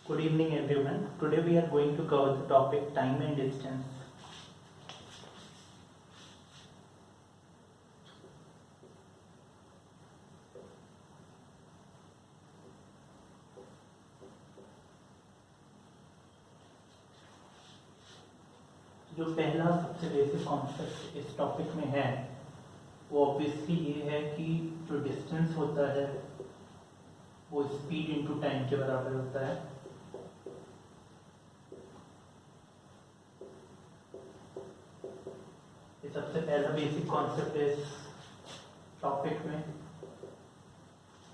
Good evening everyone. Today we are going to cover the topic time and distance. जो पहला सबसे basic concept इस topic में है वो ऑब्वियसली ये है कि जो डिस्टेंस होता है वो स्पीड इनटू टाइम के बराबर होता है। ये सबसे पहला बेसिक कॉन्सेप्ट है इस टॉपिक में।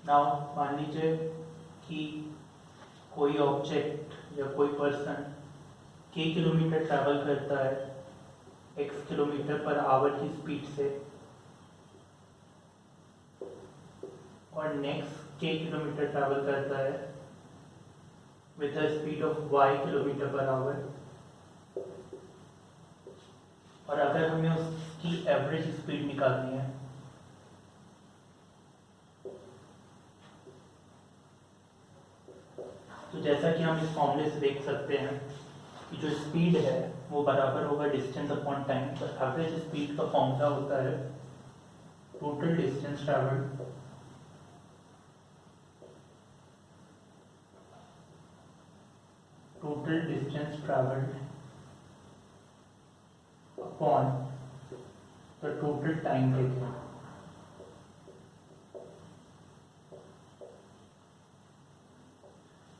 नाउ मान लीजिए कि कोई ऑब्जेक्ट या कोई पर्सन k किलोमीटर ट्रैवल करता है x किलोमीटर पर आवर की स्पीड से और नेक्स्ट k किलोमीटर ट्रैवल करता है with the speed of y kilometre पर आवर। और अगर हमें उसकी एवरेज स्पीड निकालनी है तो जैसा कि हम इस फॉर्मूले से देख सकते हैं कि जो स्पीड है वो बराबर होगा डिस्टेंस अपॉन टाइम। तो एवरेज स्पीड का फॉर्मूला होता है total distance travelled upon the total time taken.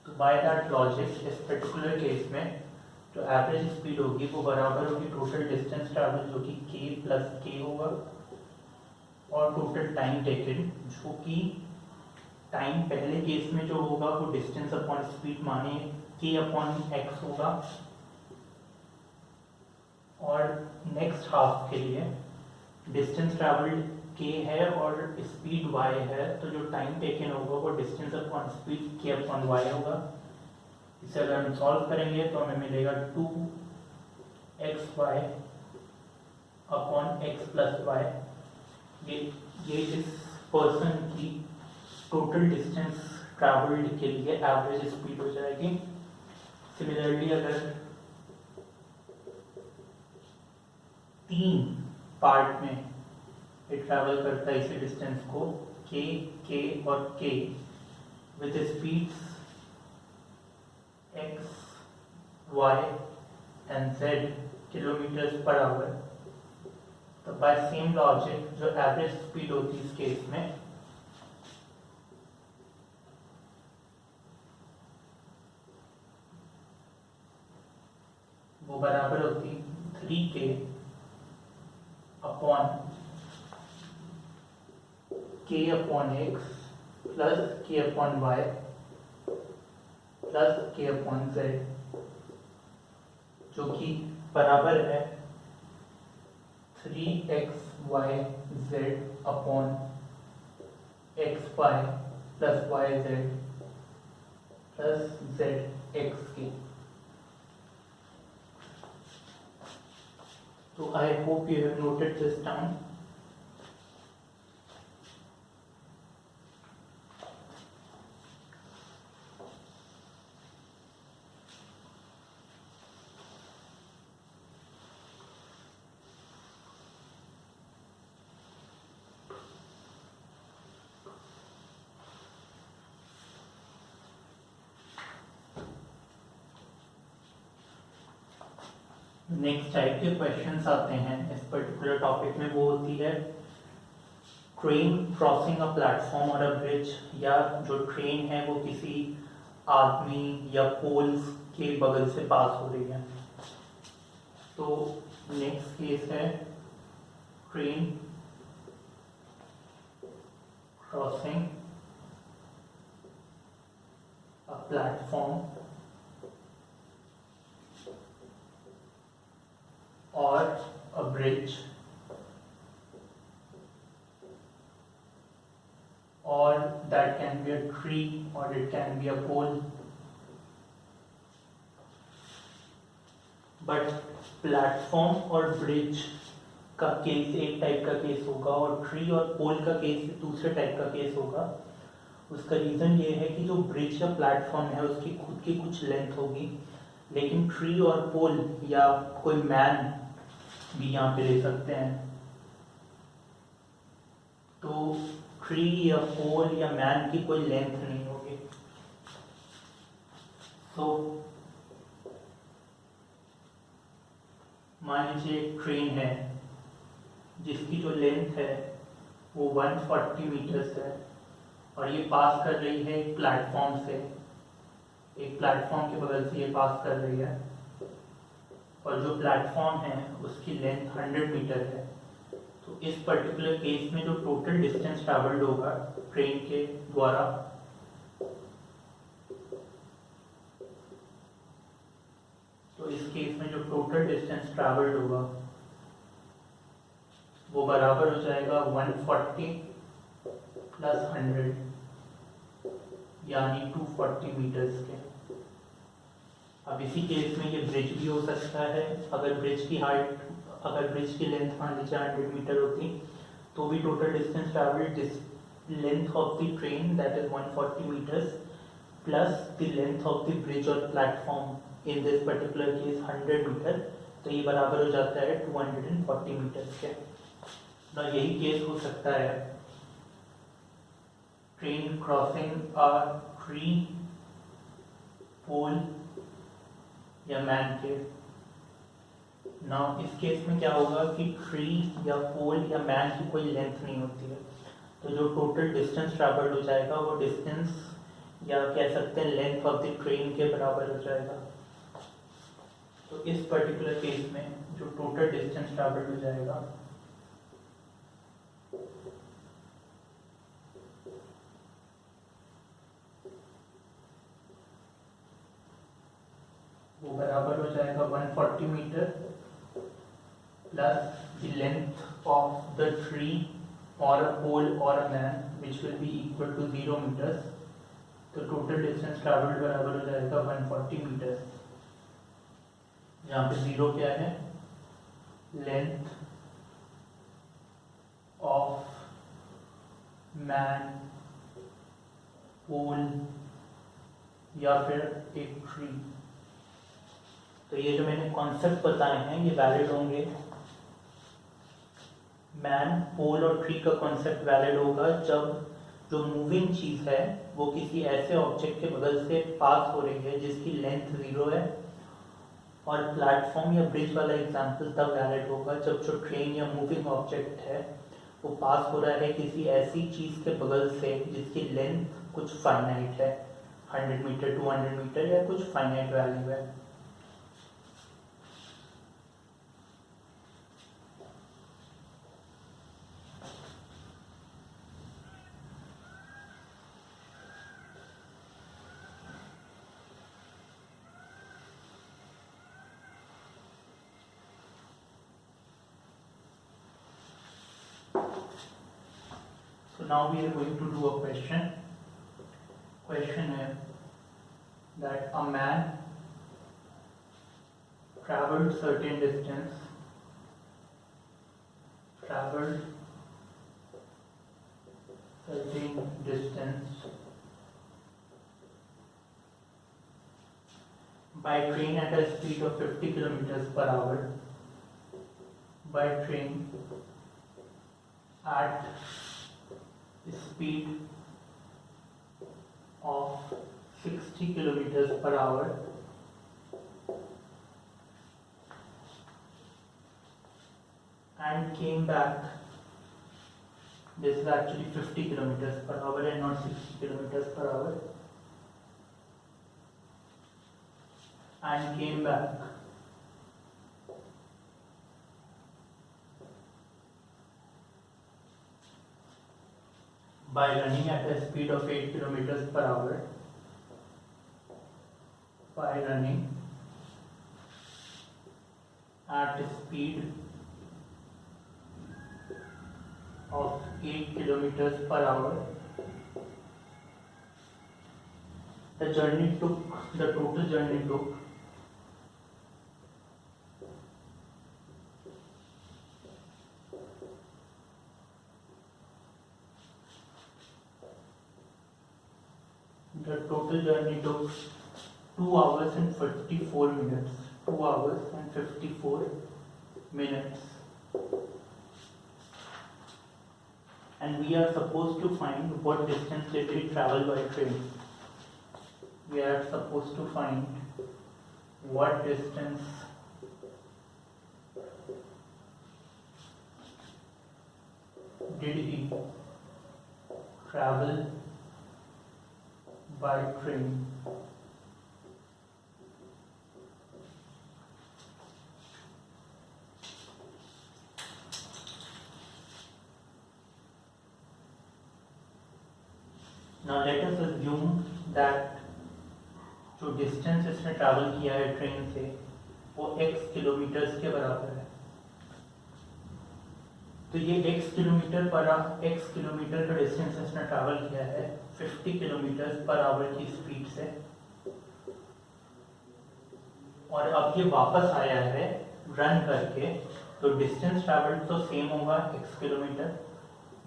तो बाय दैट लॉजिक इस पर्टिकुलर केस में जो एवरेज स्पीड होगी वो बराबर होगी टोटल डिस्टेंस ट्रैवल जो कि k प्लस k होगा और टोटल टाइम टेकन जो कि टाइम पहले केस में जो होगा वो डिस्टेंस अपॉन स्पीड माने k अपॉन x होगा और नेक्स्ट हाफ के लिए डिस्टेंस ट्रैवल्ड k है और स्पीड y है तो जो टाइम टेकन होगा वो distance upon speed k upon y होगा। इसे अगर हम सॉल्व करेंगे तो हमें मिलेगा 2xy upon x plus Y. ये इस पर्सन की टोटल डिस्टेंस ट्रैवल्ड के लिए एवरेज स्पीड हो जाएगी। सिमिलरली अगर 3 पार्ट में ये ट्रैवल करता है इसी डिस्टेंस को k और k with speeds x, y and z kilometres per hour. तो बाय सेम लॉजिक जो एवरेज स्पीड होती है इस केस में वो बराबर होती 3k upon k upon x plus k upon y plus k upon z जो कि बराबर है 3xyz upon xy plus yz plus zx के। तो I hope you have noted this down. Next type के क्वेश्चंस आते हैं इस पर्टिकुलर टॉपिक में। वो होती है ट्रेन क्रॉसिंग अ प्लेटफॉर्म और अ ब्रिज, या जो ट्रेन है वो किसी आदमी या पोल्स के बगल से पास हो रही है। तो नेक्स्ट केस है train crossing a platform or a bridge or that can be a tree or it can be a pole, but platform और ब्रिज का केस एक टाइप का केस होगा और ट्री और पोल का केस दूसरे टाइप का केस होगा। उसका रीज़न ये है कि जो ब्रिज या प्लेटफॉर्म है उसकी खुद की कुछ लेंथ होगी, लेकिन ट्री और पोल या कोई मैन भी यहाँ पे ले सकते हैं। तो ट्री या पोल या मैन की कोई लेंथ नहीं होगी। तो मान लीजिए एक ट्रेन है जिसकी जो लेंथ है वो 140 मीटर्स है और ये पास कर रही है एक प्लेटफॉर्म से, एक प्लेटफॉर्म के बगल से ये पास कर रही है, और जो प्लेटफॉर्म है उसकी लेंथ 100 मीटर है। तो इस पर्टिकुलर केस में जो टोटल डिस्टेंस ट्रैवल्ड होगा ट्रेन के द्वारा तो इस केस में जो टोटल डिस्टेंस ट्रैवल्ड होगा वो बराबर हो जाएगा 140 प्लस 100 यानी 240 मीटर्स के। अब इसी केस में ये ब्रिज भी हो सकता है। अगर ब्रिज की लेंथ मान लीजिए 100 मीटर होती तो भी total distance travelled length of the train that is 140 metres plus the length of the bridge और platform in this particular case 100 metre, तो ये बराबर हो जाता है 240 मीटर्स के। ना यही केस हो सकता है ट्रेन क्रॉसिंग अ ट्री, पोल या मैन के। ना इस केस में क्या होगा कि ट्री या पोल या मैन की कोई लेंथ नहीं होती है, तो जो टोटल डिस्टेंस ट्रैवल्ड हो जाएगा वो डिस्टेंस या कह सकते हैं लेंथ ऑफ द ट्रेन के बराबर हो जाएगा। तो इस पर्टिकुलर केस में जो टोटल डिस्टेंस ट्रैवल्ड हो जाएगा वो बराबर हो जाएगा 140 meter plus the length of the tree और अ पोल और a man which will be equal to 0 meters. तो टोटल डिस्टेंस ट्रैवल्ड बराबर हो जाएगा 140 मीटर्स। यहाँ पे 0 क्या है, लेंथ ऑफ मैन, पोल या फिर एक ट्री। तो ये जो मैंने कॉन्सेप्ट बताए हैं ये वैलिड होंगे। मैन, पोल और ट्री का कॉन्सेप्ट वैलिड होगा जब जो मूविंग चीज़ है वो किसी ऐसे ऑब्जेक्ट के बगल से पास हो रही है जिसकी लेंथ 0 है, और प्लेटफॉर्म या ब्रिज वाला एग्जांपल तब वैलिड होगा जब जो ट्रेन या मूविंग ऑब्जेक्ट है वो पास हो रहा है किसी ऐसी चीज़ के बगल से जिसकी लेंथ कुछ फाइनाइट है, 100 मीटर 200 मीटर या कुछ फाइनाइट वैल्यू है। So now we are going to do a question. Question is that a man traveled certain distance by train at a speed of 50 kilometers per hour, by train at speed of 60 kilometers per hour and came back. This is actually 50 kilometers per hour and not 60 kilometers per hour, and came back by running at a speed of 8 kilometers per hour, by running at a speed of 8 kilometers per hour. The total journey took 1 2 hours and 54 minutes. 2 hours and 54 minutes. And we are supposed to find what distance did we travel by train. We are supposed to find what distance did he travel by train. Now let us assume that जो distance इसने travel किया है train से वो x kilometres के बराबर है। तो ये x किलोमीटर का डिस्टेंस इसने ट्रैवल किया है 50 किलोमीटर पर आवर की स्पीड से, और अब ये वापस आया है रन करके। तो डिस्टेंस ट्रैवल तो सेम होगा x किलोमीटर,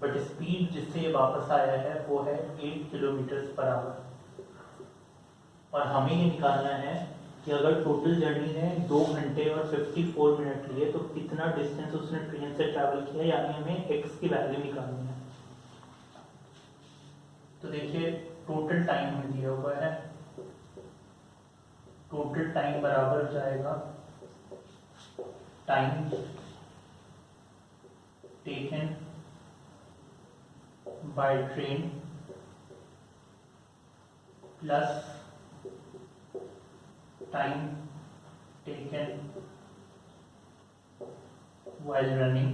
बट स्पीड जिससे ये वापस आया है वो है 8 किलोमीटर पर आवर। और हमें ये निकालना है कि अगर टोटल जर्नी ने 2 घंटे और 54 मिनट लिए तो कितना डिस्टेंस उसने ट्रेन से ट्रैवल किया, यानी हमें x की वैल्यू निकालनी है। तो देखिए टोटल टाइम हमें दिया हुआ है, टोटल टाइम बराबर हो जाएगा time taken by train plus time taken while running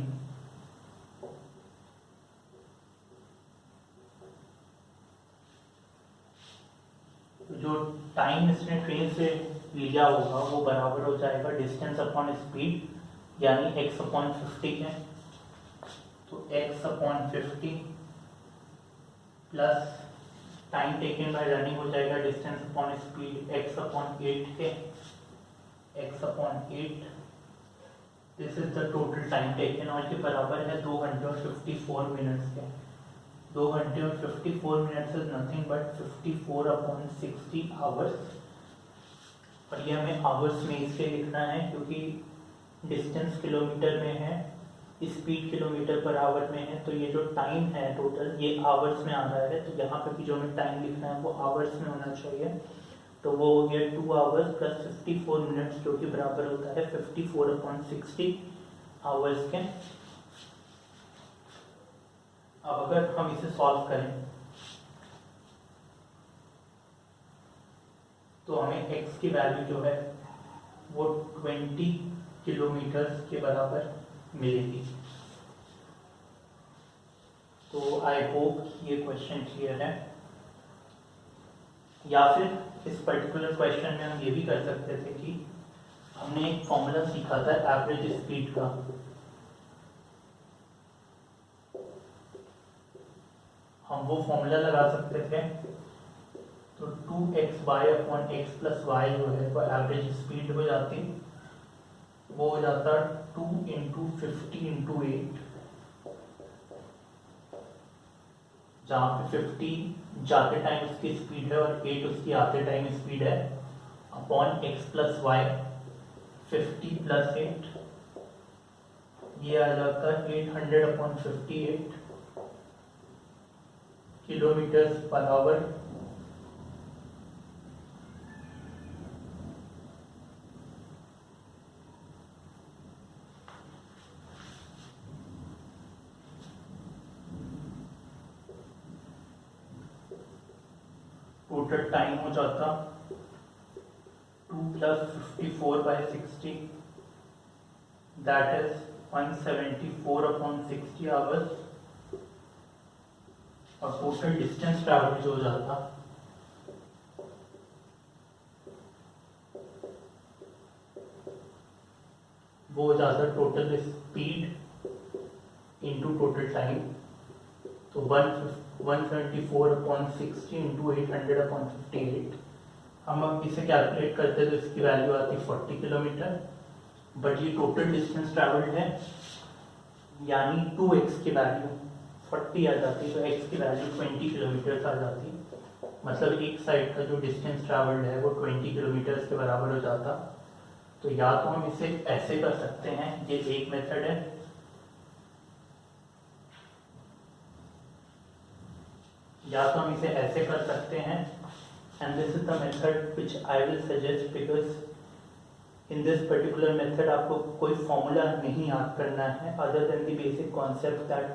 जो टाइम इसने ट्रेन से लिया होगा वो बराबर हो जाएगा डिस्टेंस अपॉन स्पीड, यानी x अपॉन 50 है। तो x upon 50 plus time taken by running हो जाएगा distance upon speed x upon 8 के, x upon 8। This is the total time taken, और ये बराबर है 2 घंटे और 54 मिनट्स के। 2 घंटे और 54 minutes is nothing but 54 upon 60 hours. और ये हमें आवर्स में इसलिए लिखना है क्योंकि डिस्टेंस किलोमीटर में है, स्पीड किलोमीटर पर आवर में है, तो ये जो टाइम है टोटल ये आवर्स में आ रहा है। तो यहाँ पे भी जो हमें टाइम लिखना है वो आवर्स में होना चाहिए। तो वो हो गया 2 आवर्स प्लस 54 मिनट्स, जो कि बराबर होता है 54 अपॉन 60 आवर्स के। अब अगर हम इसे सॉल्व करें तो हमें x की वैल्यू जो है वो 20 किलोमीटर के बराबर मिलेगी। तो आई होप ये क्वेश्चन क्लियर है। या फिर इस पर्टिकुलर क्वेश्चन में हम ये भी कर सकते थे कि हमने एक फॉर्मूला सीखा था एवरेज स्पीड का। हम वो फॉर्मूला लगा सकते थे। तो 2xy upon x plus Y जो है वो एवरेज स्पीड हो जाती, वो हो जाता 2 इंटू 50 इंटू 8, जहाँ पे 50 जाते टाइम उसकी स्पीड है और 8 उसकी आते टाइम स्पीड है, upon x plus y 50 plus 8, ये आ जाता है 800 अपॉन 58 किलोमीटर पर आवर। टोटल टाइम हो जाता 2 plus 54 by 60, that is 174 upon 60 hours. और टोटल डिस्टेंस ट्रैवल जो हो जाता वो हो जाता total speed into total time. तो 174 अपॉन 60 इंटू 800 अपॉन 58। हम अब इसे कैलकुलेट करते तो इसकी वैल्यू आती 40 किलोमीटर, बट ये टोटल डिस्टेंस ट्रैवल्ड है यानी 2x की वैल्यू 40 आ जाती, तो x की वैल्यू 20 किलोमीटर आ जाती। मतलब एक साइड का जो डिस्टेंस ट्रैवल्ड है वो 20 किलोमीटर्स के बराबर हो जाता। तो या तो हम इसे ऐसे कर सकते हैं, ये एक मेथड है, या तो हम इसे ऐसे कर सकते हैं, and this is the method which I will suggest, because in this particular method आपको कोई फॉर्मूला नहीं याद करना है other than the basic concept that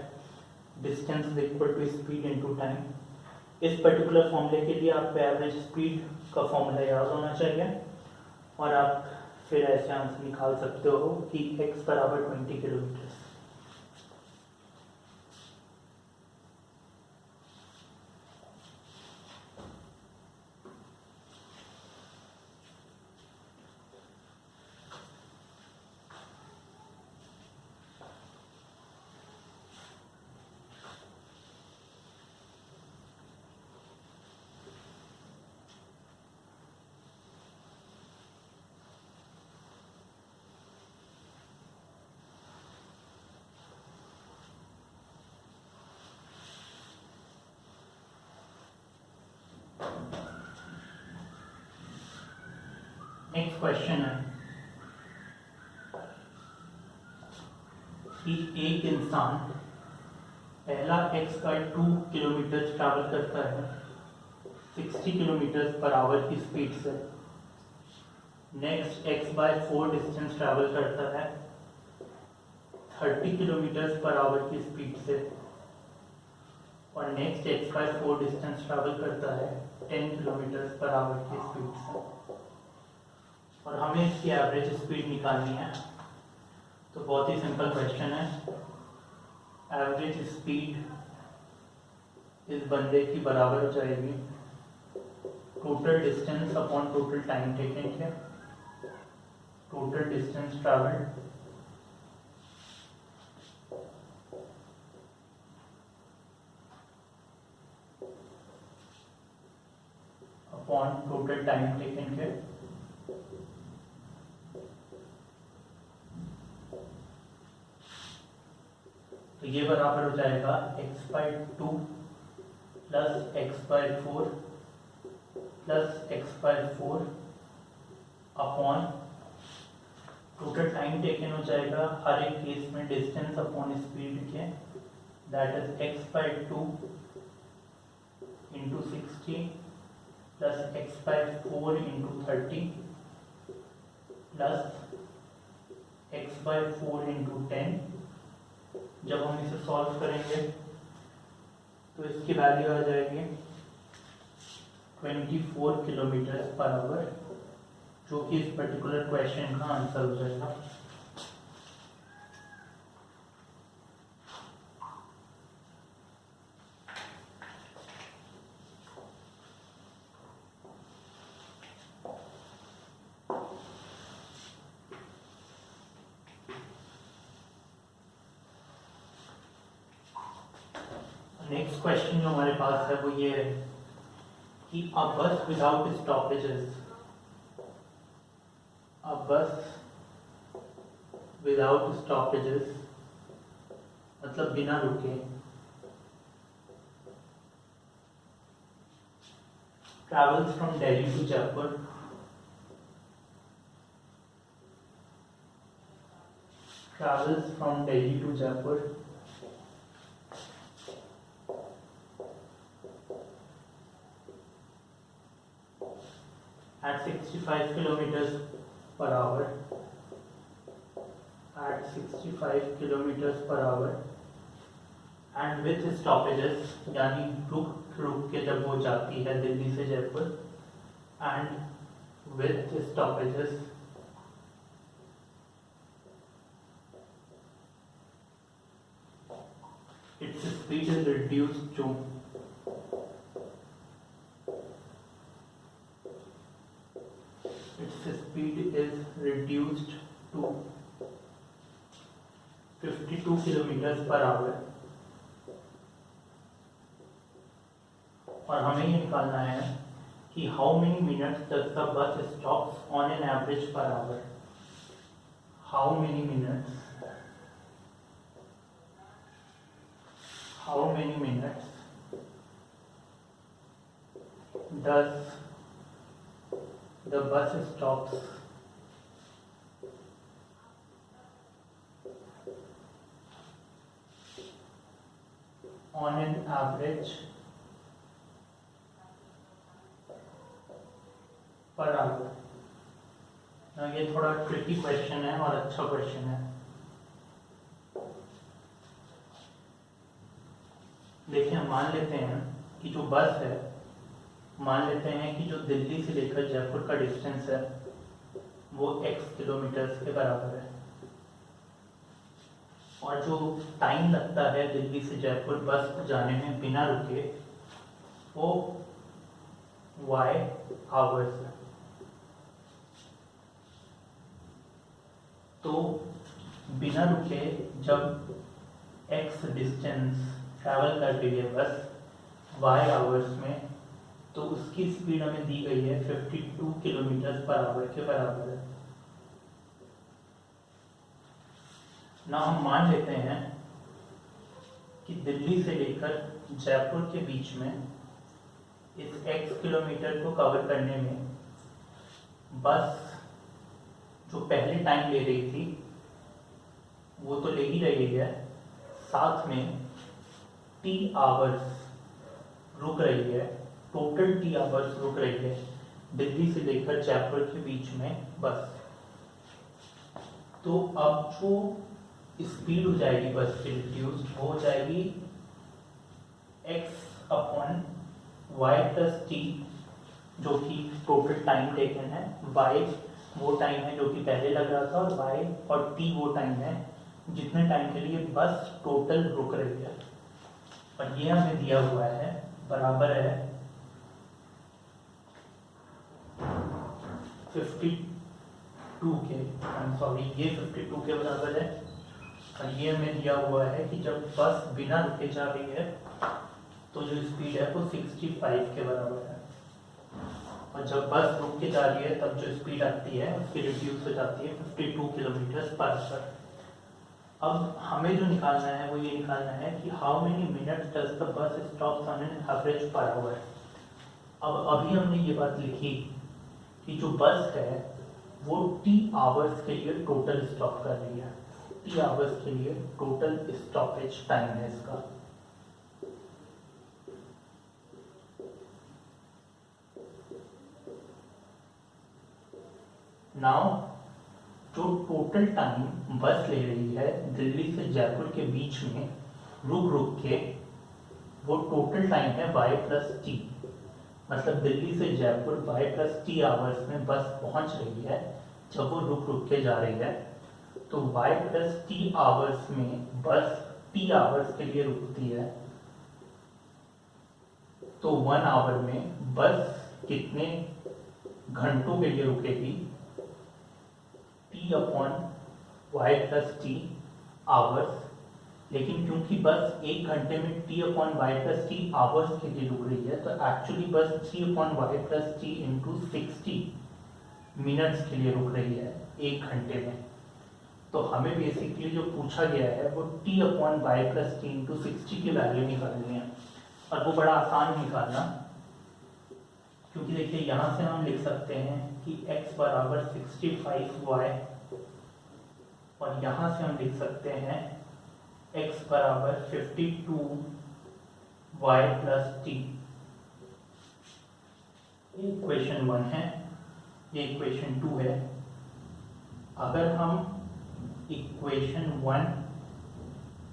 distance is equal to speed into time. इस पर्टिकुलर फॉर्मूले के लिए आपको एवरेज स्पीड का फॉर्मूला याद होना चाहिए और आप फिर ऐसे आंसर निकाल सकते हो कि x बराबर 20 किलोमीटर। नेक्स्ट क्वेश्चन है कि एक इंसान पहला x का 2 किलोमीटर ट्रैवल करता है 60 किलोमीटर पर आवर की स्पीड से। Next x by 4 distance travel करता है 30 किलोमीटर पर आवर की स्पीड से, और next x by 4 distance travel करता है 10 किलोमीटर पर आवर की स्पीड से, और हमें इसकी एवरेज स्पीड निकालनी है। तो बहुत ही सिंपल क्वेश्चन है। एवरेज स्पीड इस बंदे की बराबर हो जाएगी total distance upon total time taken है, total distance travelled upon total time taken है। तो ये बराबर हो जाएगा x by 2 plus x by 4 plus x by 4 upon total time taken हो जाएगा हर एक केस में डिस्टेंस अपॉन स्पीड के, that is x by 2 into 60 plus x by 4 into 30 plus x by 4 into 10। जब हम इसे सॉल्व करेंगे तो इसकी वैल्यू आ जाएगी 24 किलोमीटर पर आवर, जो कि इस पर्टिकुलर क्वेश्चन का आंसर हो जाएगा। नेक्स्ट क्वेश्चन जो हमारे पास है वो ये है कि a bus without stoppages, a bus without stoppages मतलब बिना रुके, travels from Delhi to Jaipur, travels from Delhi to Jaipur at 65 kilometers per hour, at 65 kilometers per hour and with stoppages, यानी रुक रुक के जब वो जाती है दिल्ली से Jaipur, and with stoppages its speed is reduced to speed is reduced to 52 kilometers per hour, और हमें ये निकालना है कि how many minutes does the bus stops on an average per hour, how many minutes does the bus stops on an average per hour? ये थोड़ा tricky question है और अच्छा क्वेश्चन है। देखिए, हम मान लेते हैं कि जो बस है, मान लेते हैं कि जो दिल्ली से लेकर जयपुर का डिस्टेंस है वो x किलोमीटर्स के बराबर है, और जो टाइम लगता है दिल्ली से जयपुर बस को जाने में बिना रुके वो y आवर्स है। तो बिना रुके जब x डिस्टेंस ट्रैवल कर रही है बस y आवर्स में, तो उसकी स्पीड हमें दी गई है 52 किलोमीटर पर आवर के बराबर है। ना हम मान लेते हैं कि दिल्ली से लेकर जयपुर के बीच में इस x किलोमीटर को कवर करने में बस जो पहले टाइम ले रही थी वो तो ले ही रही है, साथ में t आवर्स रुक रही है, टोटल t आवर्स रुक रही है दिल्ली से लेकर जयपुर के बीच में बस। तो अब जो स्पीड हो जाएगी बस की रिड्यूस हो जाएगी x upon y plus T, जो कि टोटल टाइम टेकन है। y वो टाइम है जो कि पहले लग रहा था, और y और t वो टाइम है जितने टाइम के लिए बस टोटल रुक रही है। और ये हमें दिया हुआ है बराबर है 52 के, ये 52 के बराबर है। और ये हमें दिया हुआ है कि जब बस बिना रुके जा रही है तो जो स्पीड है वो 65 के बराबर है, और जब बस रुक के जा रही है तब जो स्पीड आती है उसकी रिड्यूस हो जाती है 52 किलोमीटर पर आवर। अब हमें जो निकालना है वो ये निकालना है कि how many minutes does the bus stops on an average per hour. अब अभी हमने ये बात लिखी कि जो बस है वो t आवर्स के लिए टोटल स्टॉप कर रही है, t आवर्स के लिए टोटल स्टॉपेज टाइम है इसका। नाउ जो टोटल टाइम बस ले रही है दिल्ली से जयपुर के बीच में रुक रुक के, वो टोटल टाइम है y प्लस टी। मतलब दिल्ली से Jaipur y plus T hours में बस पहुंच रही है जब वो रुक रुक के जा रही है। तो y प्लस टी आवर्स में बस t आवर्स के लिए रुकती है, तो 1 आवर में बस कितने घंटों के लिए रुकेगी, t upon y plus T hours. लेकिन क्योंकि बस 1 घंटे में t upon y plus T hours के लिए रुक रही है, तो एक्चुअली बस t upon y plus T into 60 minutes के लिए रुक रही है 1 घंटे में। तो हमें बेसिकली जो पूछा गया है वो t upon y plus T into 60 की वैल्यू निकालनी है, और वो बड़ा आसान निकालना, क्योंकि देखिए यहाँ से हम लिख सकते हैं कि x बराबर 65y, और यहाँ से हम लिख सकते हैं x बराबर 52y प्लस टी। ये इक्वेशन 1 है, ये इक्वेशन 2 है। अगर हम इक्वेशन 1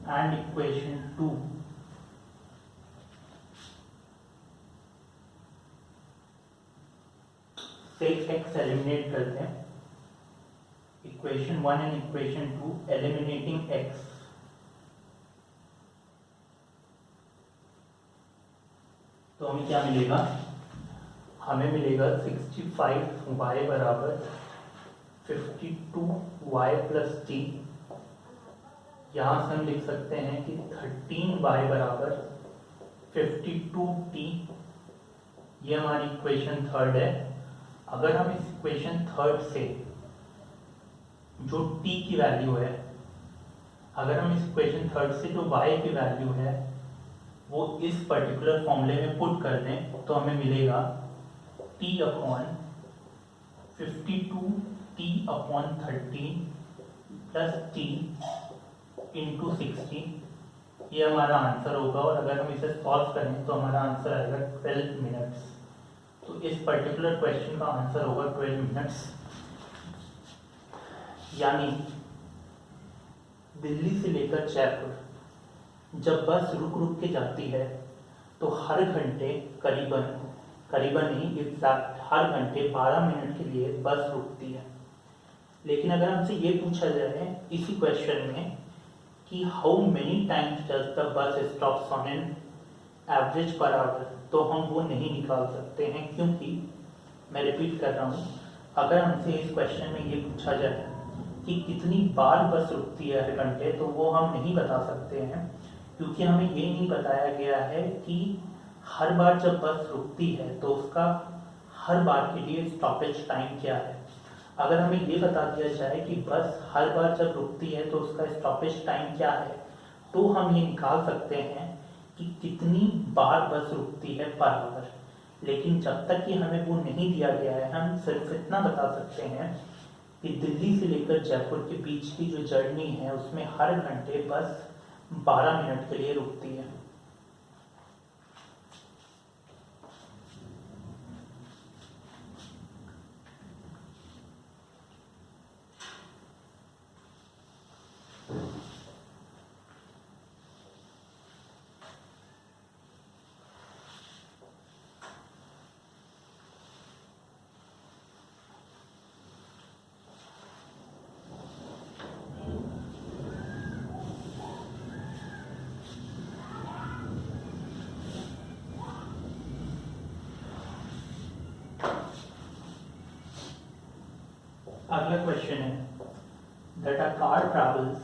एंड इक्वेशन 2 से x एलिमिनेट करते हैं, equation 1 and equation 2 eliminating x, तो हमें क्या मिलेगा, हमें मिलेगा 65y बराबर 52y प्लस टी। यहाँ से हम लिख सकते हैं कि 13y बराबर 52t। ये हमारी इक्वेशन 3 है। अगर हम इस इक्वेशन 3 से जो t की वैल्यू है, अगर हम इस इक्वेशन 3 से जो y की वैल्यू है वो इस पर्टिकुलर फॉर्मूले में पुट कर दें, तो हमें मिलेगा t upon 52 t upon 13 plus t into 60, ये हमारा आंसर होगा। और अगर हम इसे सॉल्व करें तो हमारा आंसर आएगा 12 मिनट्स। तो इस पर्टिकुलर क्वेश्चन का आंसर होगा 12 मिनट्स। यानी दिल्ली से लेकर जयपुर जब बस रुक रुक के जाती है तो हर घंटे करीबन ही एग्जैक्ट हर घंटे 12 मिनट के लिए बस रुकती है। लेकिन अगर हमसे ये पूछा जाए इसी क्वेश्चन में कि how many times does the bus stops on an average per hour, तो हम वो नहीं निकाल सकते हैं, क्योंकि मैं रिपीट कर रहा हूँ, अगर हमसे इस क्वेश्चन में ये पूछा जाए कि कितनी बार बस रुकती है हर घंटे, तो वो हम नहीं बता सकते हैं, क्योंकि हमें ये नहीं बताया गया है कि हर बार जब बस रुकती है तो उसका हर बार के लिए स्टॉपेज टाइम क्या है। अगर हमें ये बता दिया जाए कि बस हर बार जब रुकती है तो उसका स्टॉपेज टाइम क्या है, तो हम ये निकाल सकते हैं कि कितनी बार बस रुकती है पर आवर। लेकिन जब तक कि हमें वो नहीं दिया गया है, हम सिर्फ इतना बता सकते हैं कि दिल्ली से लेकर जयपुर के बीच की जो जर्नी है उसमें हर घंटे बस 12 मिनट के लिए रुकती है। अगला क्वेश्चन है that a car travels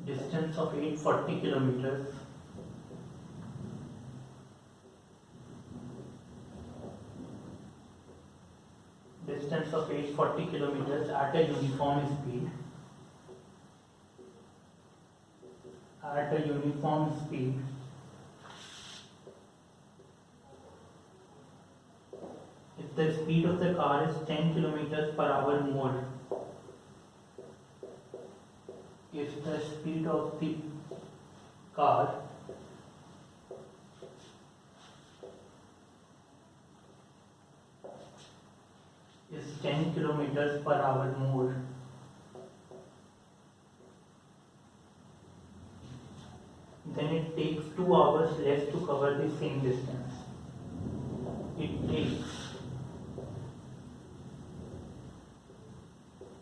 distance of 840 kilometers at a uniform speed if the speed of the car is 10 kilometers per hour more, if the speed of the car is 10 kilometers per hour more, then it takes 2 hours less to cover the same distance. It takes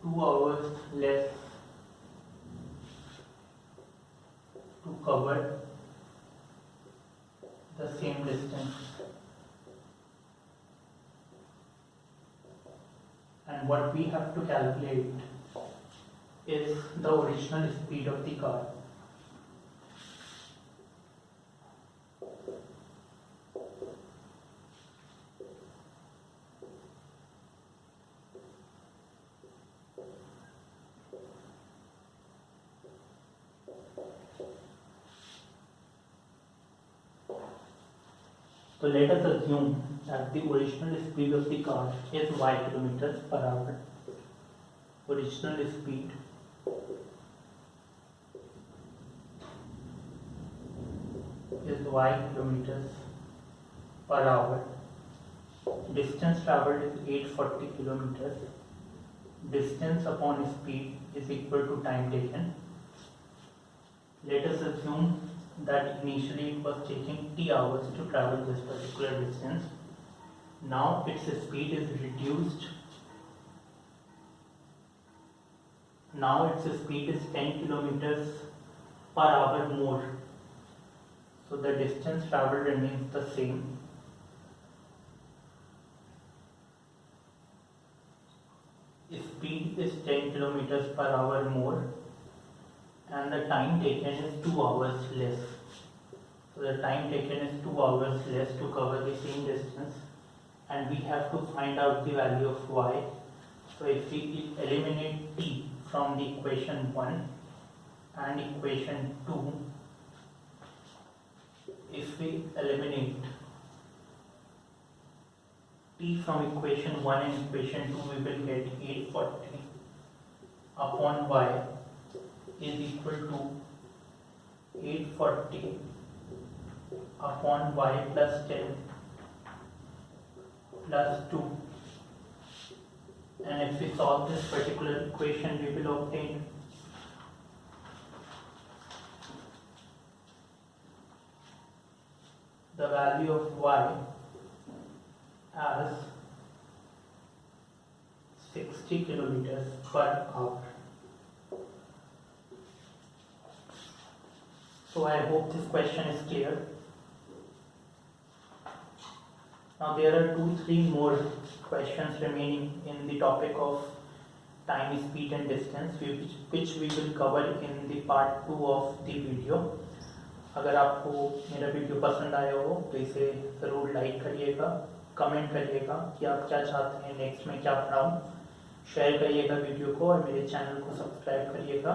2 hours less to cover the same distance. And what we have to calculate is the original speed of the car. So let us assume that the original speed of the car is y kilometers per hour. Original speed is y kilometers per hour. Distance traveled is 840 kilometers. Distance upon speed is equal to time taken. Let us assume that initially it was taking t hours to travel this particular distance. Now its speed is reduced. Now its speed is 10 kilometers per hour more. So the distance traveled remains the same. Speed is 10 kilometers per hour more, and the time taken is 2 hours less. So the time taken is 2 hours less to cover the same distance, and we have to find out the value of y. So if we eliminate t from the equation 1 and equation 2, if we eliminate t from equation 1 and equation 2, we will get 840 upon y is equal to 840 upon y plus 10 plus 2, and if we solve this particular equation, we will obtain the value of y as 60 kilometers per hour. So I hope this question is clear. Now there are 2-3 more questions remaining in the topic of time, speed and distance, which we will cover in the part 2 of the video. अगर आपको मेरा video पसंद आया हो तो इसे ज़रूर like करिएगा, कमेंट करिएगा कि आप क्या चाहते हैं नेक्स्ट में क्या पढ़ाऊँ, शेयर करिएगा वीडियो को और मेरे चैनल को सब्सक्राइब करिएगा।